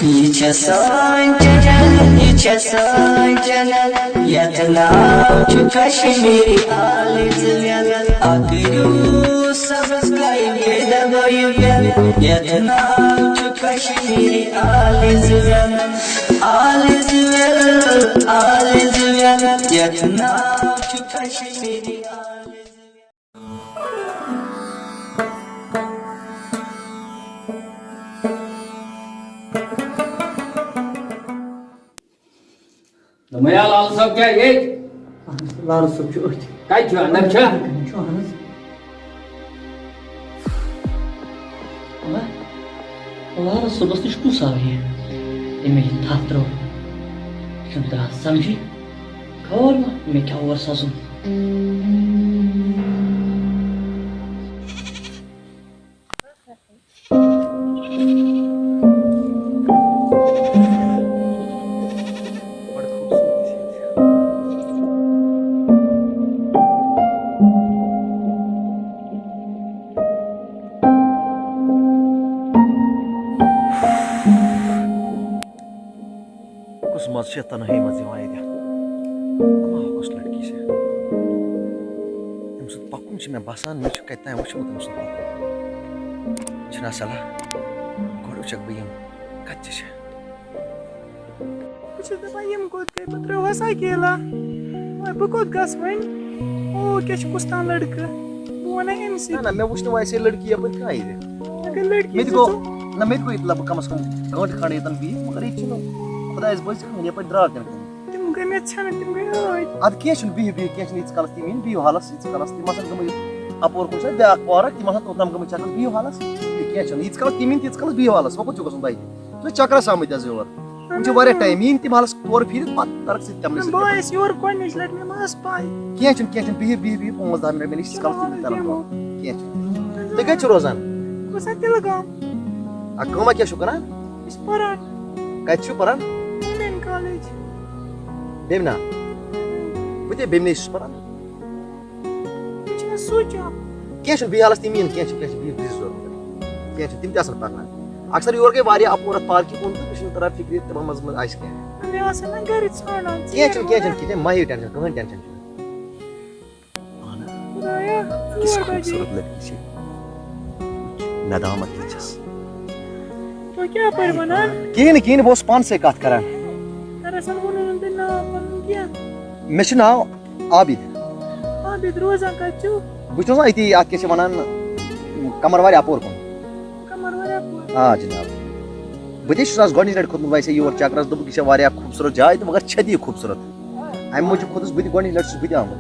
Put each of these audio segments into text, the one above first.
ये सजन यतनाव कश्मीरी आकरू सब्सक्राइब यतनाव कश्मीरी यतनाव कश्मीरी मैं लाल साहब क्या ये लाल सब जो काय छ अंदर छ जो हनस लाल सब बस निश कुछ आवे इमे थात्रो चंद्रा समझी खबर में क्या और सासू कुछ मजे तनहाई मजे वायदा कुछ लड़की से तम सुत पकुन छ मे बसान मे छ कता वछ तम सुत छना सला गोड़ चक बियम कच्चे छ कुछ दबायम कोत के पत्र वसा केला मैं बकोत गस वन ओ के छ कुस्तान लड़का बोना एमसी ना मैं वछ वैसे लड़की अब काई दे अगर लड़की मेद को ना मेद को इतला कम से कम गंट खाने तन भी मगर ये छ खुदा इस बस ये पर ड्रा कर तुम गने छन तुम गए अद केशन बी केशन इस कलस तीन बी हालस इस कलस ती मसन गम अपोर को से ब्याक पार ती मसन तोतम गम चकल बी हालस केशन इस कलस तीन इस कलस बी हालस वो कुछ गसन बाई तो चक्र सामत जवर मुझे वारे टाइम इन ती हालस तोर फिर पत तरक से तमने से बॉयस योर कोनिश let me multiplication be 15 मिनट में इस कलस ती तरक केशन ते के रोजान को सा तेलगा अकमा क्या शुकना इस परन कछु परन मेन कॉलेज बेमना बुते बेमने इस परन कुछ ना सोचा केशन बी हालस तीन केशन बी बिजो केशन तीन त्यासन पढ़ना अक्सर योर के वारिया अपोरत पार की कोन तो किसी तरह फिक्र तमाम मजमून आइस के मैं आसा ना घर छोड़ना केशन माही टेंशन कौन टेंशन खुदाया किस खूबसूरत लड़की से नदामत की जस तो क्या पर बना कीन वो पान से काट करन दरअसल उन्होंने दिन ना अपन किया मे छ नाव आबिद अभी रोजा का चू बुझो ना इति आत के छ वनान कमरवारी अपोर कोन कमर वाला हां जनाब बुझे सुरास गनी लड़ खुद वैसे योर चक्रस दब की वारिया खूबसूरत जाय तो मगर छदी खूबसूरत आई मुझे खुद बुद्धि गनी लड़ बुद्धि आम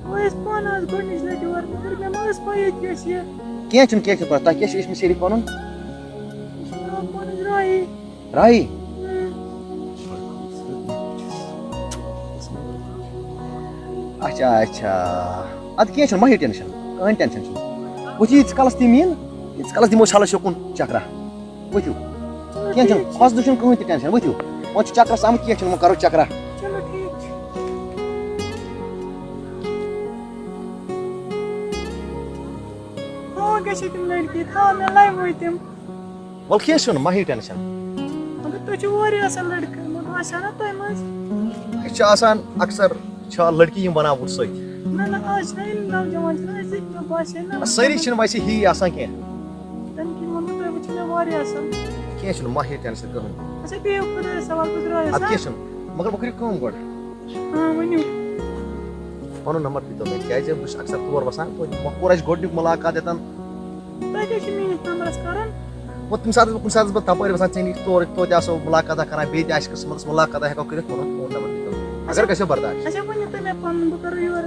वो इस पानास गोनिश लेट योर मगर मैं मास पाए कैसे केचन पता के इसमें सेरी कोन अपन राई राई अच्छा अद केचन माही टेंशन कहीं टेंशन छ बुझी इस कलस ती मीन इस कलस दिमो छाला शकुन चक्रा बुझू केचन खास दुशन कहीं टेंशन बुझू वो चक्रा साम केचन म करो चक्रा चलो ठीक हो कैसे तुम लड़की था मैं लाई हुई तुम वल केचन माही टेंशन मगर तो जो वारी असल लड़का मत आशा ना तो मस आसान अक्सर छ लड़की यम बना बुर सई ना आज नहीं नौजवान ना ऐसे तो बाशे ना सरी छिन वैसे ही आसान के तन की मन तो कुछ ना वारी असल केचन माही टेंशन कहन अच्छा भी ऊपर सवाल कुछ रहा अद केचन मगर बकरी कम गड हां वनी पनो नंबर दितो मैं क्या जे बुश अक्सर तोर वसान तो मकोरज गोडनिक मुलाकात देतन ताकि कि मैं नंबर करन वो तुम साथ बत तपर वसान चेनी तोर तो जासो मुलाकात करा बे जास किस्मत मुलाकात है को करे फोन नंबर दितो अगर कैसे बर्दाश्त अच्छा वनी तो मैं फोन करो योर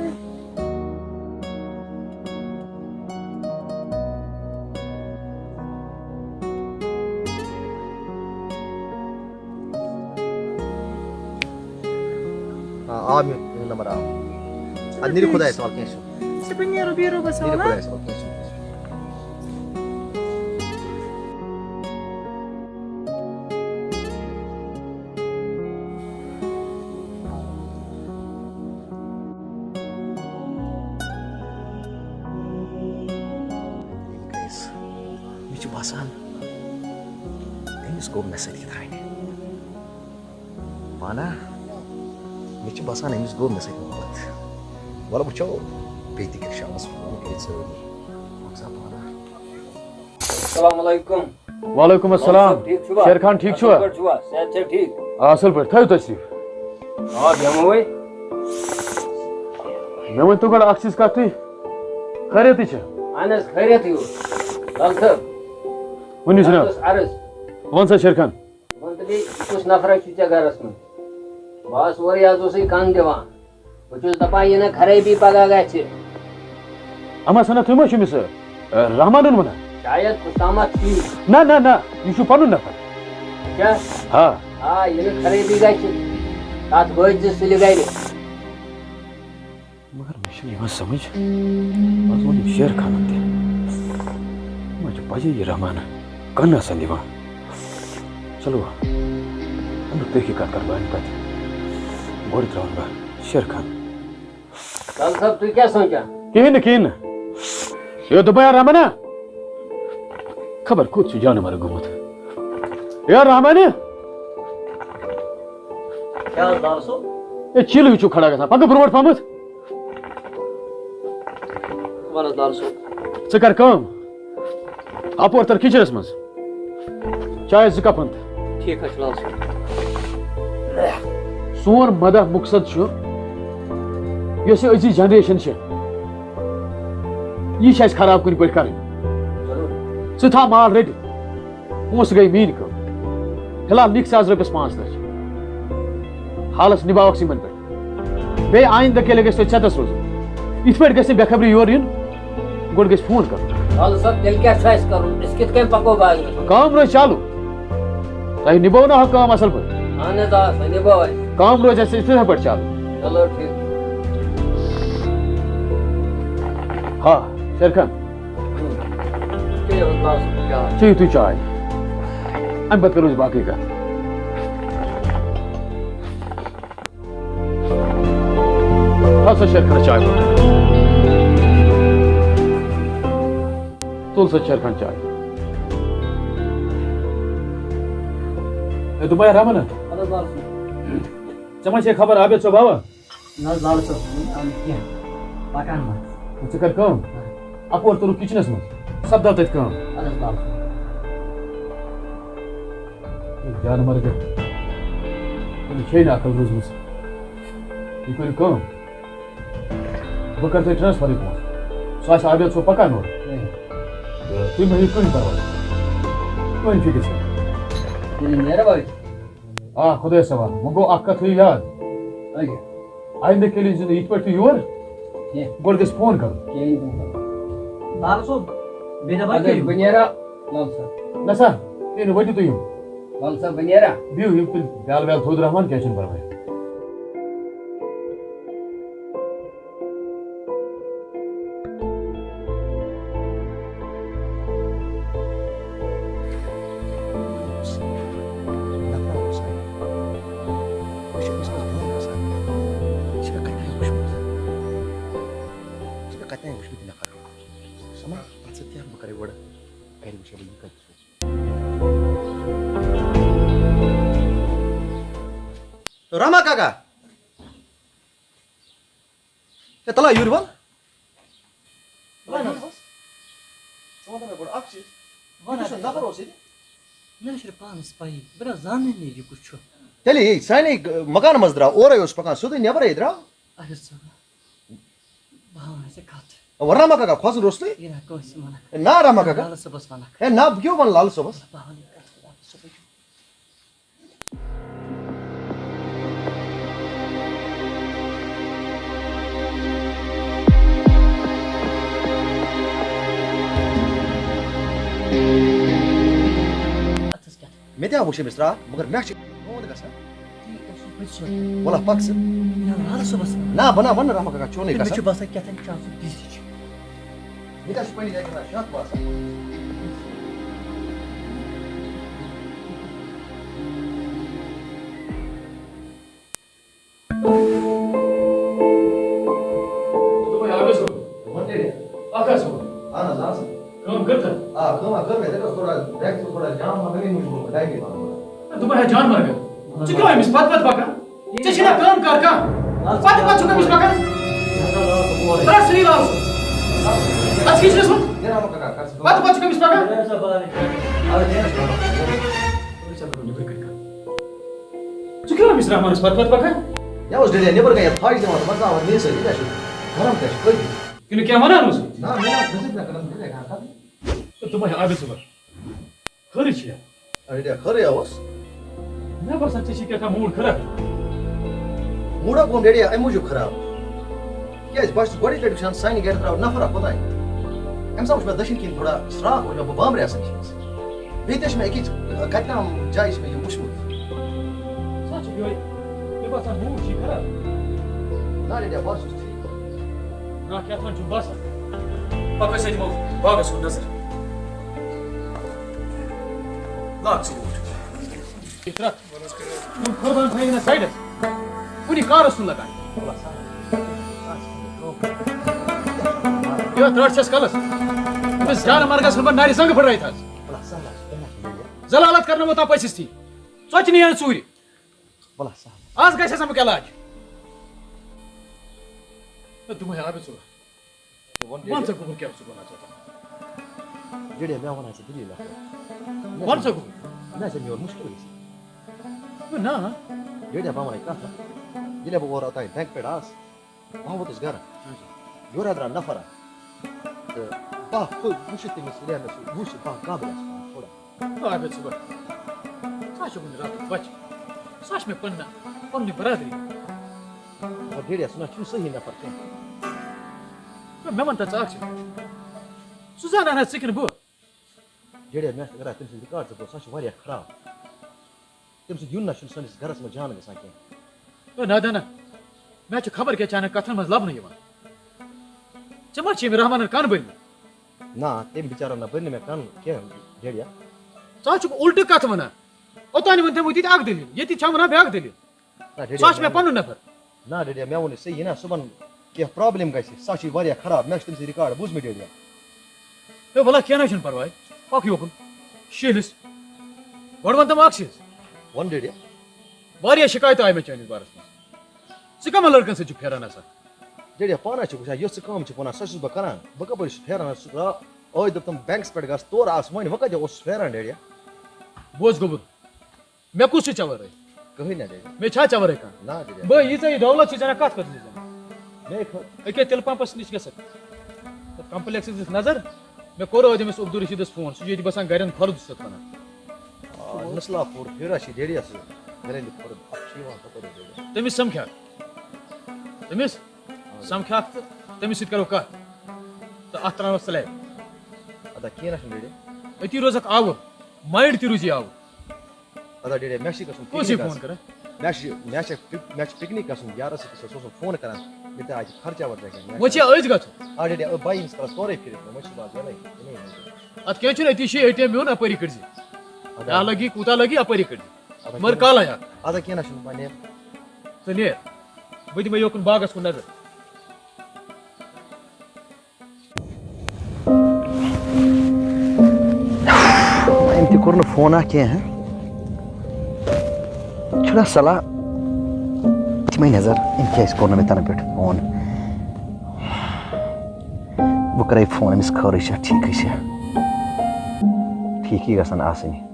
आ मी नंबर आ अनिर खुदा है सवाल कैसे Sebenarnya biru निर besar खुदा है सवाल कैसे guys, ini cuma bahasan. Ini sekolah mesej kita ini. पाना मे बसान अमिस गो मे सत मोहब्बत वल वो बेती कर शाम अस्सलाम वालेकुम। वालेकुम अस्सलाम। ठीक छुआ शेर खान ठीक छुआ असल छुआ सेहत छे ठीक असल पे थयो तशरीफ हां बेमोय मे वन तो गड अक्सिस कथि खैरियत छ अनस खैरियत यो लाल साहब वनी जनाब अर्ज वन सा शेर खान वंतली कुछ नफर छ गरस में बस वर याद उसी कान देवा बचुस दपा ये ना खराबी पगा गए छे अमा सना थयो म मिस रहमानुन मना शायद कुसामा थी ना ना ना यु पनुन नफर क्या हां हां ये खराबी गए छे तात गोज सुली गए मगर मिशन यहां समझ बस वो शेर खान ते मुझे बजे ये रहमान कन्ना संदीवा चलो हम तहकीकात कर बात कर गोड़ त्राउंगा शेर खान लाल साहब तू क्या सोचा किन यो तो बया रहमाना खबर कुछ जाने मारे गुमत यार रहमान क्या दाल सो ये चिल विचु खड़ा गसा पग ब्रोड फमत वाला दाल सो कर काम अपोर तर किचनस मस चाय कपंत ठीक है लाल सो सोन मदा मकसद अजी जनरेशन यह खराब कुन पे कर था माल रेडी पोस गई मीन कम फिलहाल निक आज रपस 5 लक्ष हालस निभाव सिमन पे बे आइंदा के लगे छतस रोज इत पे गस बेखबरी योर इन गोड गस फोन कर लाल साहब दिल क्या चॉइस करूं इसके के पको बाग काम रोज चालू तई निभाव ना काम असल पर आने दा निभाव काम रोज ऐसे इस पर चालू चलो ठीक हाँ शेर खान चाहिए तू चाय हम बात करो बाकी का हाँ सर शेर खान चाय तुल सर शेर खान चाय तुम्हारा रामन चमा खबर आबे छो बाबा ना दाल सो हम क्या पकान मत च कर काम अपोर तो किचनस में सब दाल तत काम अरस दाल जान मर गए छे ना अकल रोज मुझ ये कोई काम बकर तो ट्रांसफर को सास आबे छो पकान हो तू में कोई परवा कोई फिक्र से ये मेरा भाई हां खुदा सवाल मगो अक्का थी याद आइंदा के लिए इत पर तू योर गोड गस फोन कर दाल सो बेदा भाई अगर बनियारा लाल साहब नसा इन वटी तो यम लाल साहब बनियारा बियो यम तो गाल वाल थोद रहमान क्या छन परवाय Rama kaga. Ya telah yurban. Sama da bor akçı. Bana da var olsaydı. मैं सिर्फ पान स्पाई बड़ा जानने नहीं जी कुछ Teli sen makan mazdra oraya os pakan sudu ne var edra? अरे सब भावना से खाते Rama kaga khos rosti? ये ना कोई समाना Na Rama kaga. दाल से बस बना Na bgyo ban lal sobas. भावना का सब Media bu şey misra, mगर मैं हो देगा सर ठीक है बोला पक्स ना दाल से बस ना बना बना Rama kaga छोने का मुझे सर बस क्या था chance busy Media şu pani जाएगा शांत बात तो भाई आगे सो आकाश हो आना जास काम करता कमा कर में देखो थोड़ा जाम में नहीं मुझे टाइम नहीं तुम्हारा जान मर गया चिका है मिस बात बात बाका चे छिना काम कर का पत कमिस पकन तरा सही लाओ अच्छी चीज सुन पत कमिस पकन चुके मिस रहमान पत पकन या उस डेली नेबर गया फाइट जमा मजा और नहीं सही कैसे गरम कैसे कोई किन क्या मना नुस ना मैं विजिट ना करन दे का तो तुम्हें आबे सुबर खरी छिया अरे dia खरे आवस मैं बस अच्छी शिका का मूड खराब मूड को डेडी आई मुझे खराब क्या इस बस बड़ी लेट साइन गेट राव नफर पता है हम सब में दशिन की थोड़ा स्ट्राक हो जो बाम रे असन बेतश में एक कतना जाइस में ये मुश्किल सच भी ये बस मूड छी खराब ना डेडी बस ना क्या था जुम्बा सा पापा से मो बाग सुन नजर लाख से इतना तुम कुर्बान भाई ना साइड उन्हीं कार सुन लगा ये ट्रस्ट कलस बस जान मार्ग से नारी संग पड़ रही था जलालत करना वो पैसे थी सोच नहीं चूरी आज कैसे सम क्या लाज तुम्हें आबे सुबह वन से कुकुर क्या सुबह ना चाहता डेडी मैं होना से दिली ला वन से कुकुर ना से और मुश्किल है ना डेडी बाम नहीं का दिले वो और आता है बैंक पे डास वहां वो तो घर योर अदरा नफरा बा कोई मुश्किल में से लेना मुश बा काबल थोड़ा आबे सुबह साश में रात बच साश में पन्नी बरादरी और डेडी सुना क्यों सही ना पड़ते मैं मनता चाक सुजाना ना सिकन बो डेडी मैं अगर तुम से रिकॉर्ड तो साश वारिया खराब तुम से यून ना शुन सनिस घर में जान गसा के ना दाना मैं खबर के अचानक कथन मज लब नहीं चमा छी रहमान कान बन ना तेम बेचारा ना बन में कान क्या डेडिया चाच उल्ट कथ वना ओतानी वनते मुती आग दिली यति छमना ब्याग दिली साश में पन्नु नफर ना डेडिया मैं वो सही ना सुबन के प्रॉब्लम गई साशी वारिया खराब मैं तुम से रिकॉर्ड बुझ में डेडिया तो भला क्या ना परवाय पाक योकन शेलिस गडवन तम आक्सिस वन डेडिया वारिया शिकायत आई में चाइनीज बारस में सिकम लड़कन से चुप फेराना सा डेडिया पाना चुका यो से काम चुपना सस बकरा बकबर फेराना सुरा ओय दम बैंक्स पर गस तोर आसमान वका जो उस फेरान डेडिया बोझ गोबर मैं कुछ चवर है कहीं ना डेडिया मैं छा चवर है का ना डेडिया ब ये चाहिँ दौलत जना काट कर ले मैं खो एके तेल पंपस निश गस कॉम्प्लेक्स दिस नजर मैं कोरो दमस अब्दुल रशीद फोन सु ये बसान गरन फर्द सतना नस्ला पूर फेरा शी डेडिया से गरन फर्द अच्छी वहां पकड़ डेडिया तमिस समख्या तमिस समख्या तमिस करो का तो अतरा वसले अदा केना शन डेडिया अति रोजक आव माइंड तिरुजी आव अदा डेडिया मैशी कसम कोसी फोन करे मैच पिकनिक कसम यार से सो फोन करा बेटा आज खर्चा वर जाएगा वचे अज गथ आ डेडिया बाई इंस करा सोरे फिर मछ बात नहीं अत के अति शे एटीएम योन अपरी करजी या लगी कुता लगी अपरी करजी मर काला या अदा केना शन बने तो ने बदि में योकन बागस को नजर इनती कोरन फोन आ के हैं छुड़ा सला मैं नजर इनके इस कोरन में तना पेट फोन वो करे फोन मिस खरी छ ठीक है ठीक ही गसन आसनी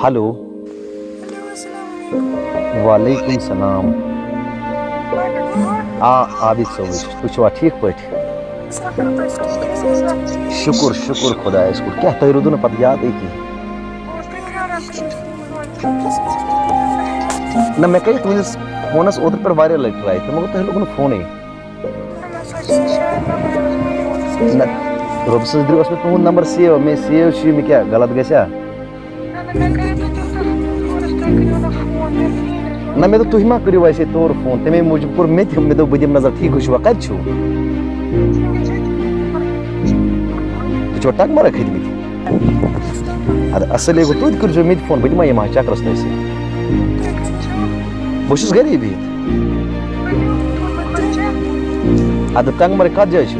हेलो वालेकुम सलाम आबिद सोविच तुझवा ठीक पट शुक्र शुक्र खुदा इसको क्या तय रुदन पत याद है की ना मैं कहीं तुझे फोनस ओदर पर वायरल लग रहा है तो मगर तो लोगों ने फोन है ना रोबस द्रिवस में तुम नंबर सेव में सेव शी में क्या गलत गया ना मैं तो तुम मा करियो वैसे तोर फोन तमे मुझे पर मैं तो बदिम नजर ठीक हुआ कत छु जो टक मारा खिद में अद असल एगो तू कर जो मिद फोन बदिमा यमा चक्र से बस गरीब ही अद तंग मारे कत जाय छु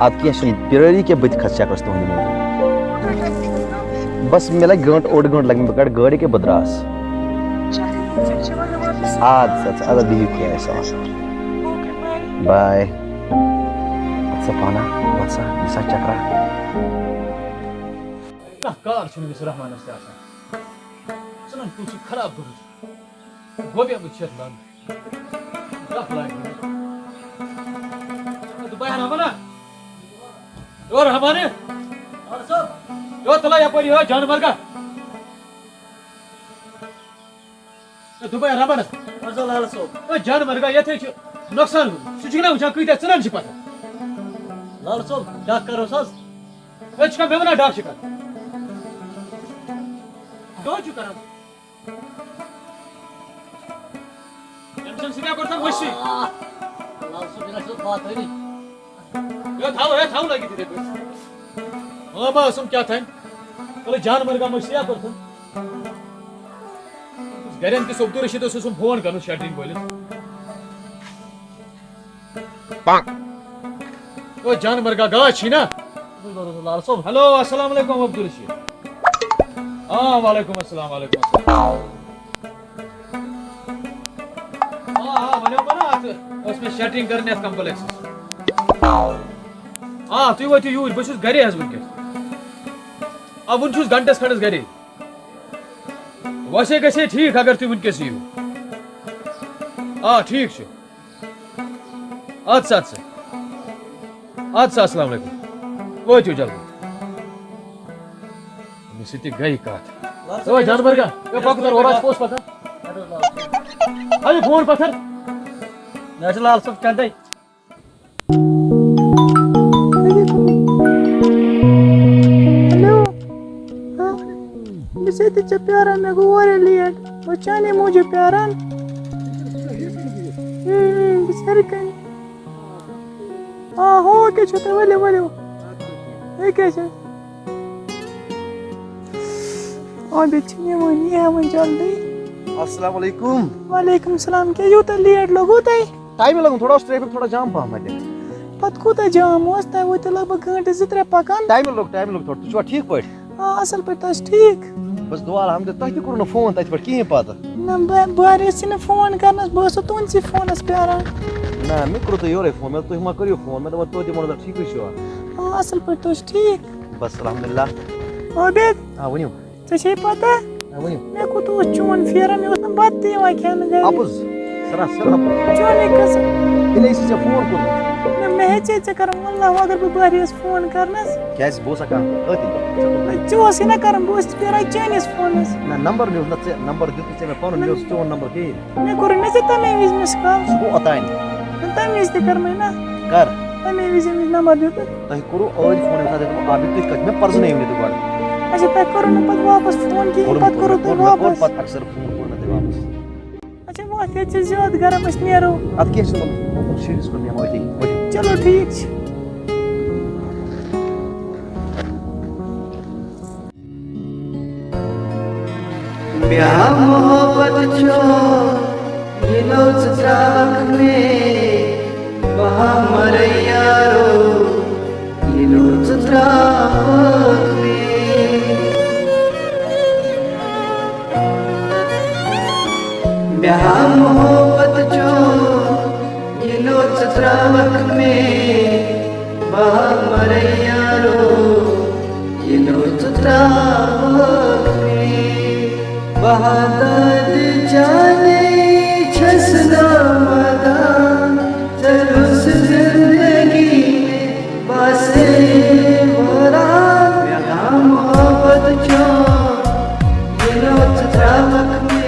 अब क्या प्योरी के बत खस चक्र तुंद बस मे लगे गंट ओड गंट लगे बह गाड़ी के बदरास आद बिहू क्या बाय अच्छा पाना वत्सा निसा चक्रा कार रहमान खराब गोबिया मुझे हमारे तला यपरी हो जानवर का दुबई रमन जानवर का ये नुकसान सह वुचान कत चुनान पता लाल सोब डाक करो सस मे वन डाक शिकार दो कर मशी लाल सोब बात है थाव लगी थे हाँ मासूम क्या था जानवर का मशी कर गरन किस अब्दुल रशीद फोन कर शटरिंग बोल जानवर का गाछ ना लाल सोब हेलो अस्सलाम वालेकुम अब्दुल रशीद हाँ वालेकुम अस्सलाम हाँ वन उसमें शटरिंग करने कम्प्लेक्स हाँ तुम वो यूर बहुत गे वनकस अब वन घंटस खंडस गे वैसे गसे ठीक अगर तुम वनकस यू ठीक अच्छा अस्सलाम वालेकुम वो जल्दी सह गई कत जानवर का पोस पत्थर अरे फोन पत्थर लाल सोब चंदे हेलो बसे ते प्यारा मे गो वारे लेट बचाने मुझे प्यारा सर कन हो के छोटे वाले ए कैसे और बेचने वनी है मन जल्दी अस्सलाम वालेकुम वालेकुम सलाम के यूता लेट लोगो तई टाइम लगन थोड़ा ट्रैफिक थोड़ा जाम पा मते पत कोता जाम होता वो तो लगभग घंटे से 3 पकान टाइम लग थोड़ा तुझ ठीक पट हां असल पर तस ठीक बस दुआ हम तह कर फोन तथ पे कहीं पता ना बारे से फोन करना बस तुन से फोनस प्यारा ना मे कर तो योरे फोन मैं तुम मा करियो फोन मैं तो दिमो ठीक छो हां असल पर तस ठीक बस अल्हम्दुलिल्लाह ओबेद हां वनियो छे पता हां वनियो मैं को तो चोन फेरा में उसने बात दी वा खेन गए अपुज सरा चोन कस इले से फोन कर ना मैं चे कर अल्लाह अगर बारिस फोन करनस क्या बो सका अति चोस ना कर बोस पेरा चेनिस फोनस ना नंबर न्यूज ना नंबर दित से मैं फोन न्यूज चोन नंबर के मैं कर न से तमे विज मिस कॉल वो अताइन तमे विज कर मैं ना कर तमे विज नंबर दित तह करो और फोन उठा दे तो आबि तु कत में पर्स नहीं होने तो बार अच्छा तक करो ना पत वापस फोन की पत करो तो वापस पत अक्सर फोन करना दे वापस अच्छा वो ते ज्यादा गरम अस नेरो अब के सुनो सीरीज को मैं होती चलो ठीक छ प्यार मोहब्बत जो गिलो चराग में वहाँ मरे यारो गिलो चराग में प्यार मोहब्बत जो गिलो चराग में वहाँ मरे यारो गिलो चराग में बहादुर जाने छसना मदा चरुस जिंदगी में बसे मोरा मेरा मोहब्बत जो ये रोज तरावक में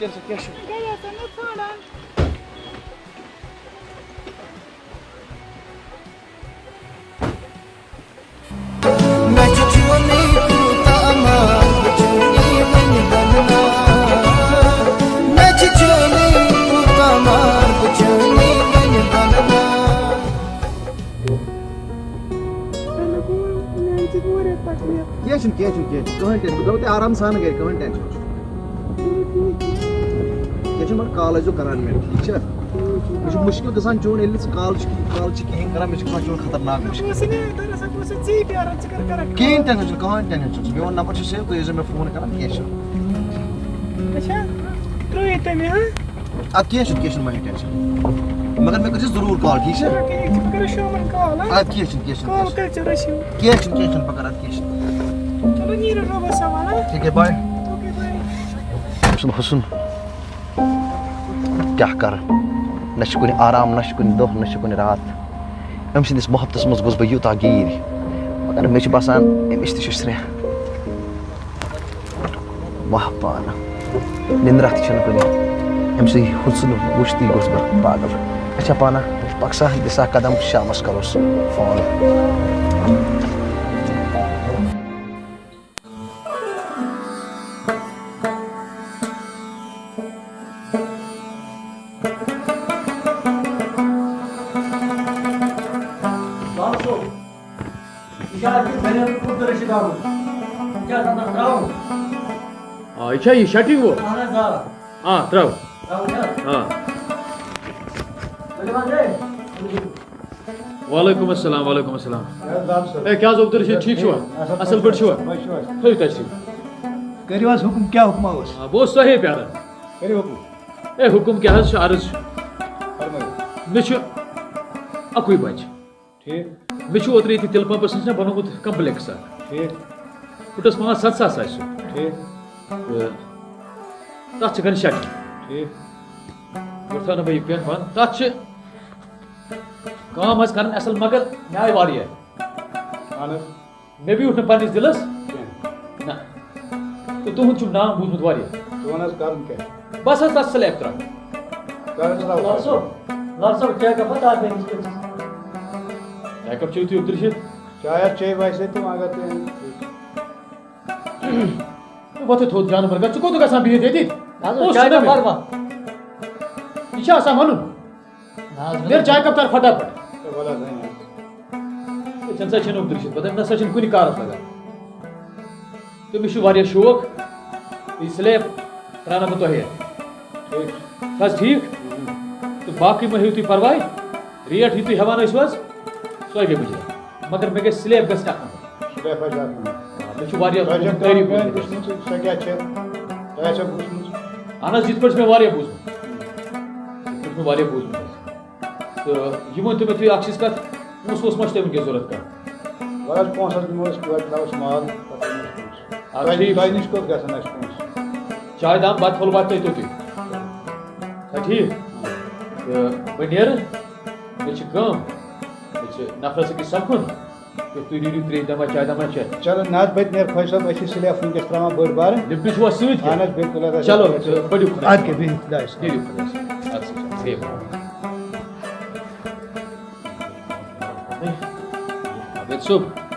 टेंशन क्या छु गया था ना थोड़ा कहीं टेंशन बह आराम सान गर कहीं टेंशन क्या मैं कॉल करान मे ठीक है मुझे मुश्किल गसान चोन कॉल कहें करान मे चोन खतरनाक मुश्किल कहीं टेंशन कहीं टेंशन मोन नंबर सेव तुम मे फोन करान कह क्या मैं टेंशन मगर मे कर जरूर कॉल ठीक है क्या बह कर ठीक है बाय हुसन क्या कर न कुन आराम न कुन दह न कुन रात अम सदिस मोहब्बत मज गोस बह यूता गीर मगर मे बसान अमिश तह श्रे वाह पाना निंद्रा तह कुन अम हुसन वुश्ती गोस बह पागल अच्छा पाना पक्सा दिसा कदम शामस करोस फोन अच्छा ये शटिंग वो हाँ त्राव हाँ वालेकुम अस्सलाम ए क्या अब्दुल रशीद ठीक छुआ असल पट छुआ थोड़ी तशरीफ करियो हुकुम क्या हुकुम ओस वो सही प्यारा करियो हुकुम ए हुकुम क्या हज अर्ज मे अकुई बच ठीक मे ओतर ये तिल पंपस ना बनोमुत कम्प्लेक्स ठीक फुटस 5-7 सास ठीक तथ कर शट ठीक था ना भाई पेन पान तथ काम कर असल मगर न्याय वारिया मे भी उठ पन्निस दिलस ना तो तुहद नाम बूझमुत वारिया बस तथ स्लैब त्रा चैकअप चो तुम दृश्य चाय चे वैसे तुम अगर वो थोद जानवर ग चुको तो गसान बिहे देती चाय का फरमा इच्छा आसा मनु मेरे चाय कप कर फटाफट बोला नहीं चंसा छन दृश्य बदन न सचन कुनी कारत लगा तो मिशु वारिया शौक इसलिए त्राना बतो है ठीक बस ठीक तो बाकी में हुई परवाह रेट ही तो हवान वस सो गई मुझे मगर मे स्लेब गस स्लेब अहन जित पे मे बूझमुत तो यह वन मे तुम चीज कत पोस मा तुम वनस जरूरत चाय दाम बत फल बत तो ठीक बह नीर मे नफरस अकिस सपन तो तुम नीरू त्रे दमा चाय चाय चलो नाथ बत नेर खोज सब अच्छी स्लेब वनकस त्रा बड़ बार लिप्टी छुआ सत बिल्कुल चलो बड़ू आज के भी सुब